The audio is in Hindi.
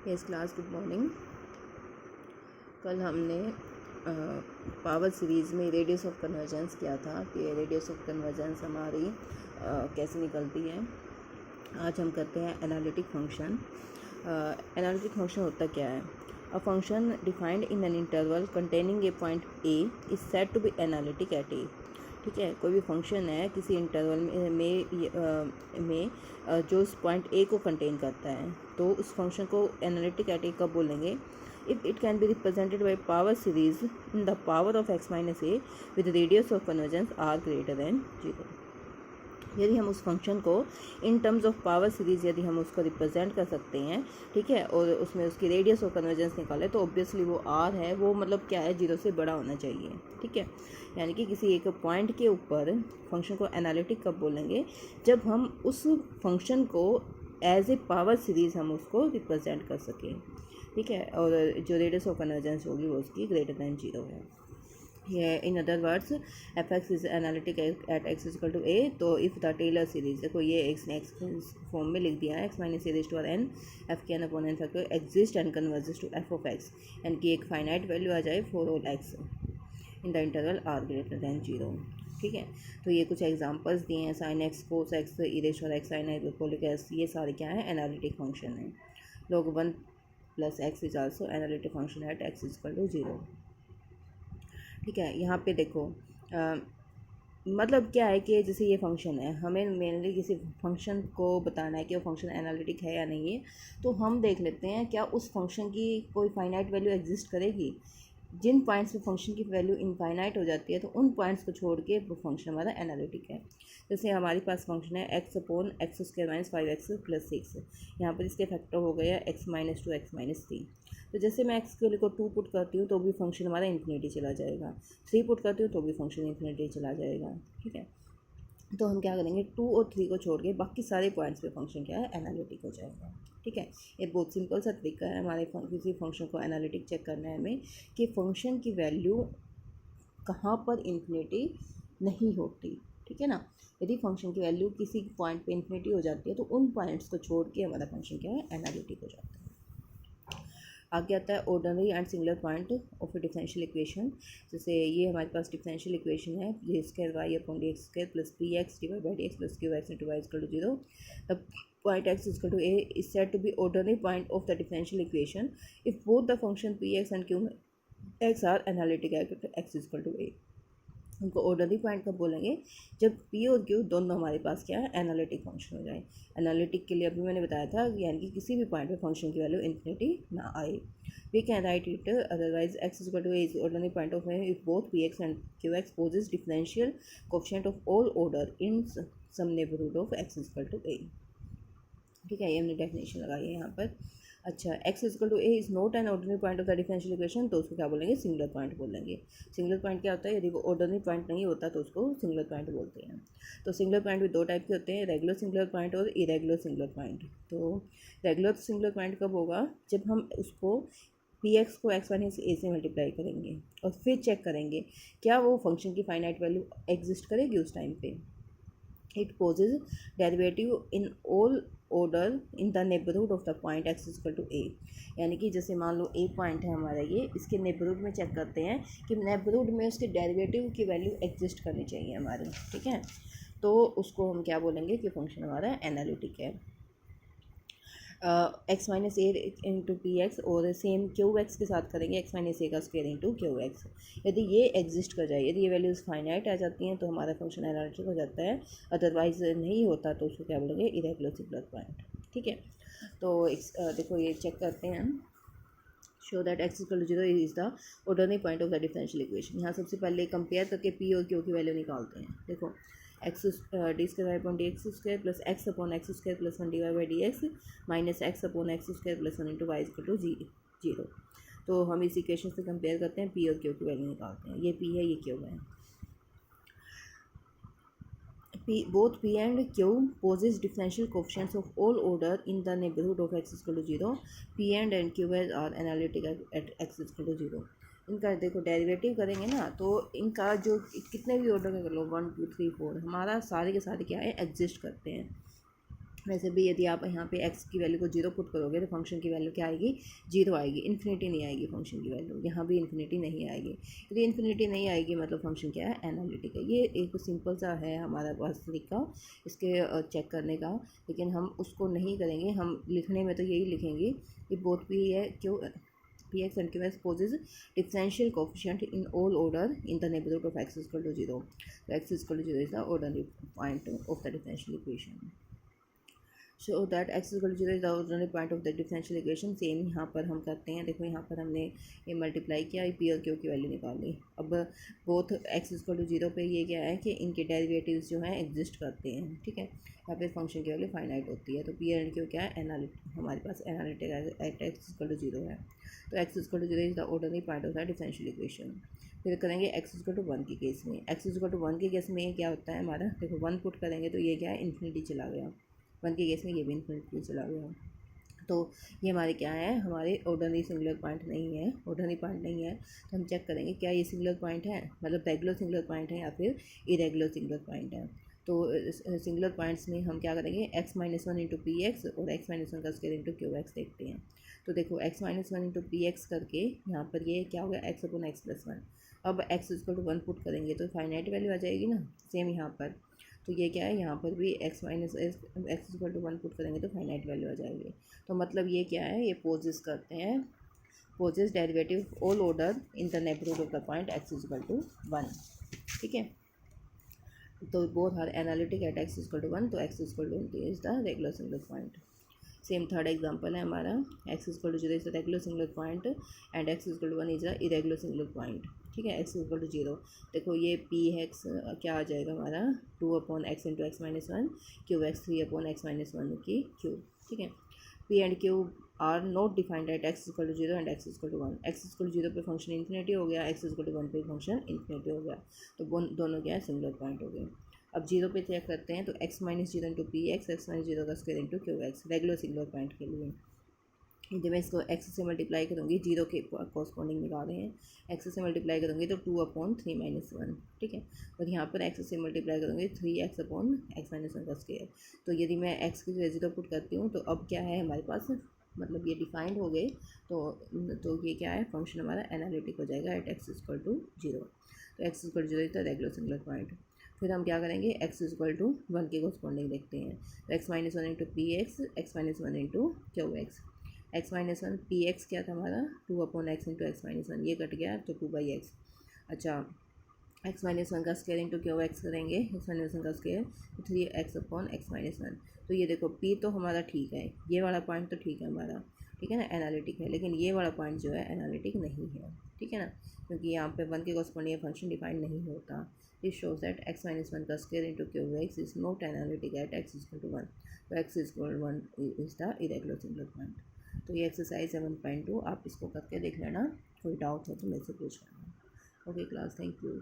Yes class, good morning. कल हमने पावर सीरीज़ में रेडियस ऑफ कन्वर्जेंस किया था कि रेडियस ऑफ कन्वर्जेंस हमारी कैसे निकलती है। आज हम करते हैं एनालिटिक फंक्शन। एनालिटिक फंक्शन होता क्या है? A function defined in an interval containing a point a is said to be analytic at a. ठीक है, कोई भी फंक्शन है किसी इंटरवल में जो उस पॉइंट ए को कंटेन करता है, तो उस फंक्शन को एनालिटिक एट ए कब बोलेंगे? If it can be represented by power series in the power of x minus a with radius of convergence R greater than 0। यदि हम उस फंक्शन को in terms of power series यदि हम उसको रिप्रेजेंट कर सकते हैं, ठीक है, और उसमें उसकी रेडियस ऑफ कन्वर्जेंस निकाले, तो ऑब्वियसली वो आर है, वो मतलब क्या है, 0 से बड़ा होना चाहिए। ठीक है, यानी कि किसी एक पॉइंट के ऊपर फंक्शन को एनालिटिक कब बोलेंगे? जब हम उस फंक्शन को एज ए पावर सीरीज़ हम उसको रिप्रेजेंट कर सकें। ठीक है, और जो रेडियस ऑफ कन्वर्जेंस होगी वो उसकी ग्रेटर दैन 0 है। ये in other words f x is analytic at x equal to a. तो इफ़ द टेलर सीरीज, देखो ये एक्स ने एक्स फॉर्म में लिख दिया है, x minus a raise to n f के n upon n factor exist and converges to f of x, यानी कि एक फाइनाइट वैल्यू आ जाए for all x in the interval are greater than 0। ठीक है, तो ये कुछ एग्जांपल्स दिए हैं, sine x, cos x, e raise to x, sine hyperbolic x, ये सारे क्या है, एनालिटिक फंक्शन है। log 1 plus x is also analytic function at x equal to 0। ठीक है, यहाँ पे देखो मतलब क्या है कि जैसे ये फंक्शन है, हमें मेनली किसी फंक्शन को बताना है कि वो फंक्शन एनालिटिक है या नहीं है, तो हम देख लेते हैं क्या उस फंक्शन की कोई फाइनाइट वैल्यू एग्जिस्ट करेगी। जिन पॉइंट्स पे फंक्शन की वैल्यू इनफाइनाइट हो जाती है, तो उन पॉइंट्स को छोड़ के वो फंक्शन हमारा एनालिटिक है। जैसे हमारे पास फंक्शन है x upon x square minus 5x plus 6, यहाँ पर इसके फैक्टर हो गया एक्स माइनस 2 एक्स माइनस 3। तो जैसे मैं एक्स के लिए को 2 पुट करती हूँ तो भी फंक्शन हमारा इन्फिनिटी चला जाएगा, 3 पुट करती हूँ तो भी फंक्शन इन्फिनिटी चला जाएगा। ठीक है, तो हम क्या करेंगे, 2 और 3 को छोड़ के बाकी सारे पॉइंट्स पे फंक्शन क्या है, एनालिटिक हो जाएगा। ठीक है, ये बहुत सिंपल सा तरीका है हमारे किसी फंक्शन को एनालिटिक चेक करना है हमें कि फंक्शन की वैल्यू कहाँ पर इन्फिनिटी नहीं होती। ठीक है ना, यदि फंक्शन की वैल्यू किसी पॉइंट पे इन्फिनिटी हो जाती है तो उन पॉइंट्स को छोड़ के हमारा फंक्शन क्या है, एनालिटिक हो जाता है। आगे आता है ordinary and singular point of a differential equation. जैसे ये हमारे पास डिफरेंशियल इक्वेशन है, j square y upon d x square plus p x divide by d x plus q x into y equal to 0। The point x is equal to a is said to be ordinary point of the differential equation if both the function px and qx are analytic at x is equal to a। उनको ऑर्डनरी पॉइंट कब बोलेंगे? जब पी और क्यू दोनों हमारे पास क्या है, एनालिटिक फंक्शन हो जाए। एनालिटिक के लिए अभी मैंने बताया था, यानी कि किसी भी पॉइंट पे फंक्शन की वैल्यू इन्फिनिटी ना आए। We can write it otherwise x equal to a is ordinary point of a if both p x and q x possess differential coefficient of all order in some neighbourhood of x equal to a. ठीक है, ये हमने डेफिनेशन लगाई है यहाँ पर। अच्छा, x equal to a is not an ordinary point of the differential equation, तो उसको क्या बोलेंगे, सिंगुलर पॉइंट बोलेंगे। सिंगुलर पॉइंट क्या होता है? यदि वो ऑर्डिनरी पॉइंट नहीं होता तो उसको सिंगुलर पॉइंट बोलते हैं। तो सिंगुलर पॉइंट भी दो टाइप के होते हैं, रेगुलर सिंगुलर पॉइंट और इरेगुलर सिंगुलर पॉइंट। तो रेगुलर सिंगुलर पॉइंट कब होगा? जब हम उसको पी एक्स को एक्स माइनस ए से मल्टीप्लाई करेंगे और फिर चेक करेंगे क्या वो फंक्शन की फाइनाइट वैल्यू एग्जिस्ट करेगी उस टाइम पे। It poses derivative in all order in the neighborhood of the point x is equal to a। यानी कि जैसे मान लो ए पॉइंट है हमारा, ये इसके नेबरहुड में चेक करते हैं कि नेबरहुड में उसके डेरिवेटिव की वैल्यू एग्जिस्ट करनी चाहिए हमारी। ठीक है, तो उसको हम क्या बोलेंगे कि फंक्शन हमारा एनालिटिक है। एक्स माइनस ए इंटू पी एक्स और सेम क्यू एक्स के साथ करेंगे एक्स माइनस ए का स्क्वायर इंटू क्यू एक्स। यदि ये एग्जिस्ट कर जाए, यदि ये वैल्यूज़ फाइनाइट आ जाती हैं तो हमारा फंक्शन एनालिटिक हो जाता है, अदरवाइज नहीं होता तो उसको क्या बोलेंगे, इरेगुलर सिंगुलर पॉइंट। ठीक है, तो देखो ये चेक करते हैं हम। Show that x equal to 0 is the ordinary point of the differential equation. यहाँ सबसे पहले कंपेयर करके पी और क्यू की वैल्यू निकालते हैं। देखो x d square upon d x square plus x upon x square plus 1 d y by d x minus x upon x square plus 1 into y equal to 0। तो हम इस इक्वेशन से कंपेयर करते हैं, पी और क्यू की वैल्यू निकालते हैं। ये पी है, ये क्यू है। both p and q poses differential coefficients of all order in the neighborhood of x equal to 0। p and q are analytic at x equal to 0। इनका देखो डेरिवेटिव करेंगे ना, तो इनका जो कितने भी ऑर्डर का कर लो 1 2 3 4, हमारा सारे के सारे क्या है, एग्जिस्ट करते हैं। वैसे भी यदि आप यहाँ पे x की वैल्यू को 0 पुट करोगे तो फंक्शन की वैल्यू क्या आएगी, 0 आएगी, इन्फिनिटी नहीं आएगी फंक्शन की वैल्यू, यहाँ भी इन्फिनिटी नहीं आएगी। यदि इन्फिनिटी नहीं आएगी मतलब फंक्शन क्या है, एनालिटिक है। ये एक सिंपल सा है हमारा पास तरीका इसके चेक करने का, लेकिन हम उसको नहीं करेंगे। हम लिखने में तो यही लिखेंगे कि बोथ पी है क्यों Px and Qx poses differential coefficient in all order in the neighborhood of x is equal to 0. So x is equal to 0 is the ordinary point of the differential equation. So that x is equal to 0 is the ordinary point of the differential equation. Same यहाँ पर हम करते हैं, देखो यहाँ पर हमने ये मल्टीप्लाई किया, पी और क्यू की वैल्यू निकाली। अब both x is equal to 0 पे ये क्या है कि इनके डेरिवेटिव्स जो हैं एग्जिस्ट करते हैं, ठीक है। यहाँ पे फंक्शन की वैल्यू फाइनाइट होती है, तो पी एंड क्यू क्या है, एनालिटिक, हमारे पास analytic at x is equal to 0 है। तो x is equal to 0 is the ordinary point of the differential equation. फिर करेंगे x इज इक्वल टू 1 के केस में। x इज इक्वल टू 1 के केस में ये क्या होता है हमारा, देखो 1 पुट करेंगे तो ये क्या है, इन्फिनिटी चला गया। 1 के केस में ये भी इन्फिनिटी चला गया। तो ये हमारे क्या है, हमारे ऑर्डिनरी सिंगुलर पॉइंट नहीं है, ऑर्डिनरी पॉइंट नहीं है। तो हम चेक करेंगे क्या ये सिंगुलर पॉइंट है, मतलब रेगुलर सिंगुलर पॉइंट है या फिर इरेगुलर सिंगुलर पॉइंट है। तो सिंगुलर पॉइंट्स में हम क्या करेंगे, x-1 इंटू पी एक्स और x-1 का स्क्वायर इंटू क्यू एक्स देखते हैं। तो देखो x-1 इंटू पी एक्स करके यहाँ पर ये क्या हो गया, x अपॉन एक्स प्लस 1। अब x इक्वल टू 1 पुट करेंगे तो फाइनाइट वैल्यू आ जाएगी ना, सेम यहाँ पर। तो ये क्या है, यहाँ पर भी x इक्वल टू 1 पुट करेंगे तो फाइनाइट वैल्यू आ जाएगी। तो मतलब ये क्या है, ये पोजेस करते हैं, possess derivative all order in the neighbourhood of the point x equal to 1, ठीक है। तो both are analytic at x equal to 1, तो x equal to is the regular singular point. Same third example है हमारा, x equal to 0 is the regular singular point and x equal to 1 is the irregular singular point, ठीक है। x इक्वल टू 0, देखो ये p x क्या आ जाएगा हमारा, 2 upon x into x minus 1, q x 3 upon x minus 1 की क्यूब, ठीक है। p and q are not defined at x equal to 0 and x equal to 1। x equal to 0 पे फंक्शन इन्फिनिटी हो गया, x इक्वल टू 1 पे फंक्शन इन्फिनिटी हो गया, तो दोनों क्या है, सिंगुलर पॉइंट हो गए। अब 0 पे चेक करते हैं, तो x minus 0 into P x, x minus 0 का square into q x, regular singular point के लिए। जब मैं इसको x से मल्टीप्लाई करूँगी, 0 के कॉरस्पॉन्डिंग निकाल रहे हैं, x से मल्टीप्लाई करूँगी तो 2 अपॉन 3 माइनस 1, ठीक है। और यहाँ पर x से मल्टीप्लाई करूँगी 3x अपॉन एक्स माइनस 1 का स्क्वायर। तो यदि मैं x की जगह 0 पुट करती हूँ तो अब क्या है हमारे पास, मतलब ये डिफाइंड हो गए, तो ये क्या है, फंक्शन हमारा एनालिटिक हो जाएगा एट x इक्वल टू 0। तो x equal to 0 is the regular singular point. फिर हम क्या करेंगे, x इक्वल टू 1 के कॉरस्पॉन्डिंग देखते हैं, तो x minus 1 into P x, x minus 1 into q x. X minus 1 P x क्या था हमारा, 2 upon x into x minus 1, ये कट गया तो 2 बाई एक्स। अच्छा, एक्स माइनस 1 का स्क्वायर इंटू क्यू एक्स करेंगे, एक्स माइनस 1 का स्क्वायर, तो 3x अपॉन एक्स माइनस 1। तो ये देखो p तो हमारा ठीक है, ये वाला पॉइंट तो ठीक है हमारा, ठीक है ना, एनालिटिक है, लेकिन ये वाला पॉइंट जो है एनालिटिक नहीं है, ठीक है ना, क्योंकि यहाँ पे 1 के कॉरस्पॉन्डिंग फंक्शन डिफाइन नहीं होता। This shows that x minus 1 का square into q x is not analytic at x equal to 1। तो x equal to 1 is the irregular singular point. तो ये एक्सरसाइज 7.2 आप इसको करके देख लेना, कोई डाउट हो तो मेरे से पूछ लेना। Okay class, thank you.